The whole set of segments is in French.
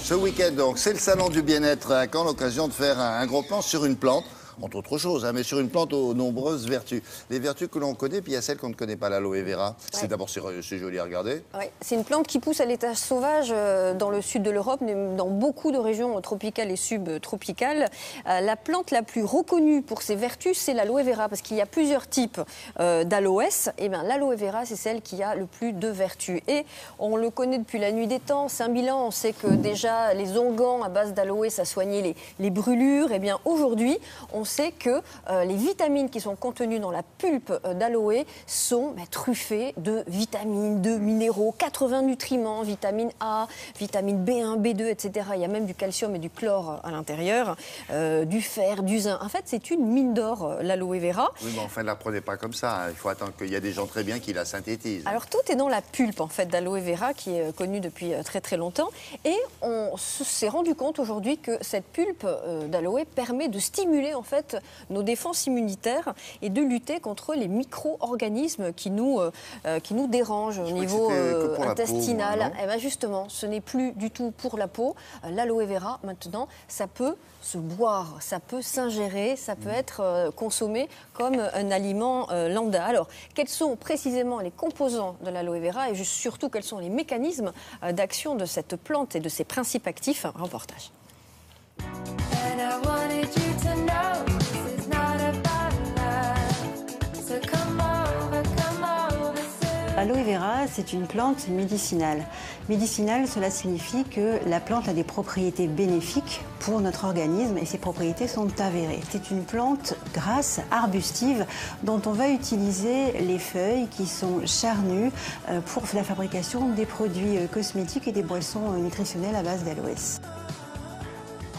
Ce week-end, donc, c'est le salon du bien-être à Caen, l'occasion de faire un gros plan sur une plante, entre autres choses, hein, mais sur une plante aux nombreuses vertus. Les vertus que l'on connaît, puis il y a celles qu'on ne connaît pas, l'aloe vera. Ouais. D'abord, c'est joli à regarder. Ouais. C'est une plante qui pousse à l'état sauvage dans le sud de l'Europe, mais dans beaucoup de régions tropicales et subtropicales. La plante la plus reconnue pour ses vertus, c'est l'aloe vera, parce qu'il y a plusieurs types d'aloès. Et bien, l'aloe vera, c'est celle qui a le plus de vertus. Et on le connaît depuis la nuit des temps. 5000 ans, on sait que déjà les onguents à base d'aloe, ça soignait les brûlures. Et bien, aujourd'hui, on sait que les vitamines qui sont contenues dans la pulpe d'aloe sont truffées de vitamines, de minéraux, 80 nutriments, vitamine A, vitamine B1, B2, etc. Il y a même du calcium et du chlore à l'intérieur, du fer, du zinc. En fait, c'est une mine d'or, l'aloe vera. Oui, mais enfin, ne la prenez pas comme ça. Hein. Il faut attendre qu'il y a des gens très bien qui la synthétisent. Alors, tout est dans la pulpe, en fait, d'aloe vera, qui est connue depuis très, très longtemps. Et on s'est rendu compte aujourd'hui que cette pulpe d'aloe permet de stimuler, en fait, nos défenses immunitaires et de lutter contre les micro-organismes qui nous dérangent au niveau intestinal. Peau, moi, et bien justement, ce n'est plus du tout pour la peau. L'aloe vera, maintenant, ça peut se boire, ça peut s'ingérer, ça peut être consommé comme un aliment lambda. Alors, quels sont précisément les composants de l'aloe vera et surtout quels sont les mécanismes d'action de cette plante et de ses principes actifs? Un reportage. L'aloe vera, c'est une plante médicinale. Médicinale, cela signifie que la plante a des propriétés bénéfiques pour notre organisme et ces propriétés sont avérées. C'est une plante grasse, arbustive, dont on va utiliser les feuilles qui sont charnues pour la fabrication des produits cosmétiques et des boissons nutritionnelles à base d'aloès.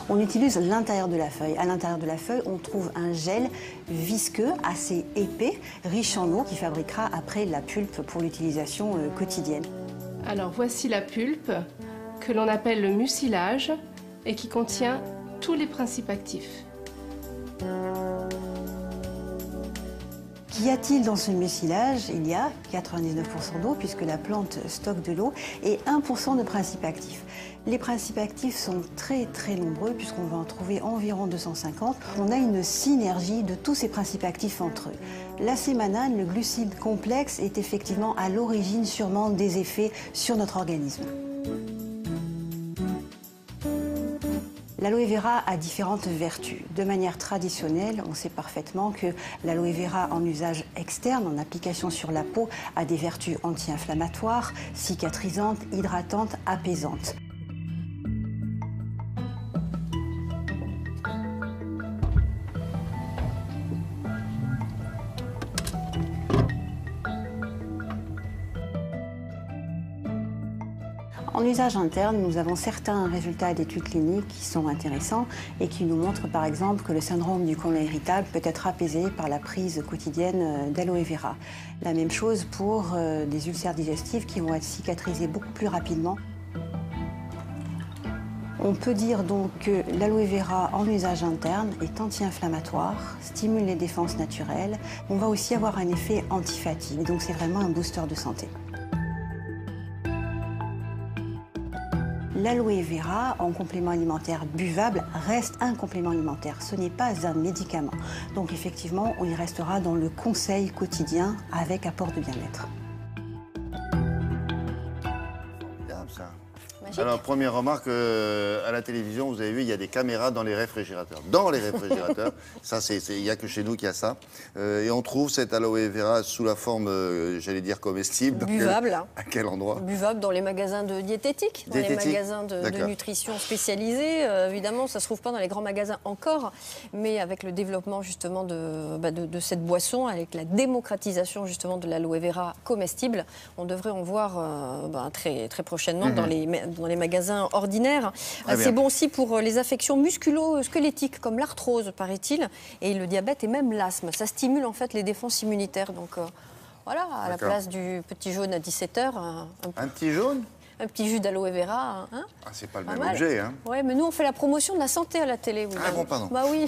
On utilise l'intérieur de la feuille. À l'intérieur de la feuille, on trouve un gel visqueux, assez épais, riche en eau, qui fabriquera après la pulpe pour l'utilisation quotidienne. Alors voici la pulpe, que l'on appelle le mucilage, et qui contient tous les principes actifs. Qu'y a-t-il dans ce mucilage? Il y a 99% d'eau, puisque la plante stocke de l'eau, et 1% de principes actifs. Les principes actifs sont très très nombreux, puisqu'on va en trouver environ 250. On a une synergie de tous ces principes actifs entre eux. La sémanane, le glucide complexe, est effectivement à l'origine sûrement des effets sur notre organisme. L'aloe vera a différentes vertus. De manière traditionnelle, on sait parfaitement que l'aloe vera en usage externe, en application sur la peau, a des vertus anti-inflammatoires, cicatrisantes, hydratantes, apaisantes. En usage interne, nous avons certains résultats d'études cliniques qui sont intéressants et qui nous montrent par exemple que le syndrome du côlon irritable peut être apaisé par la prise quotidienne d'aloe vera. La même chose pour des ulcères digestifs qui vont être cicatrisés beaucoup plus rapidement. On peut dire donc que l'aloe vera en usage interne est anti-inflammatoire, stimule les défenses naturelles. On va aussi avoir un effet antifatigue, donc c'est vraiment un booster de santé. L'aloe vera, en complément alimentaire buvable, reste un complément alimentaire. Ce n'est pas un médicament. Donc effectivement, on y restera dans le conseil quotidien avec apport de bien-être. Ça. Magique. Alors, première remarque, à la télévision, vous avez vu, il y a des caméras dans les réfrigérateurs. Dans les réfrigérateurs, ça, il n'y a que chez nous qu'il y a ça. Et on trouve cette aloe vera sous la forme, j'allais dire, comestible. Buvable. À quel endroit? Buvable dans les magasins de diététique, dans les magasins de nutrition spécialisés. Évidemment, ça ne se trouve pas dans les grands magasins encore, mais avec le développement justement de cette boisson, avec la démocratisation justement de l'aloe vera comestible, on devrait en voir très, très prochainement dans les magasins ordinaires. C'est bon aussi pour les affections musculo-squelettiques comme l'arthrose, paraît-il, et le diabète et même l'asthme. Ça stimule en fait les défenses immunitaires. Donc voilà, à la place du petit jaune à 17h. Un petit jaune? Un petit jus d'aloe vera. Hein, c'est pas le même objet. Hein. Oui, mais nous on fait la promotion de la santé à la télé. Ah bon, pardon. Bah oui.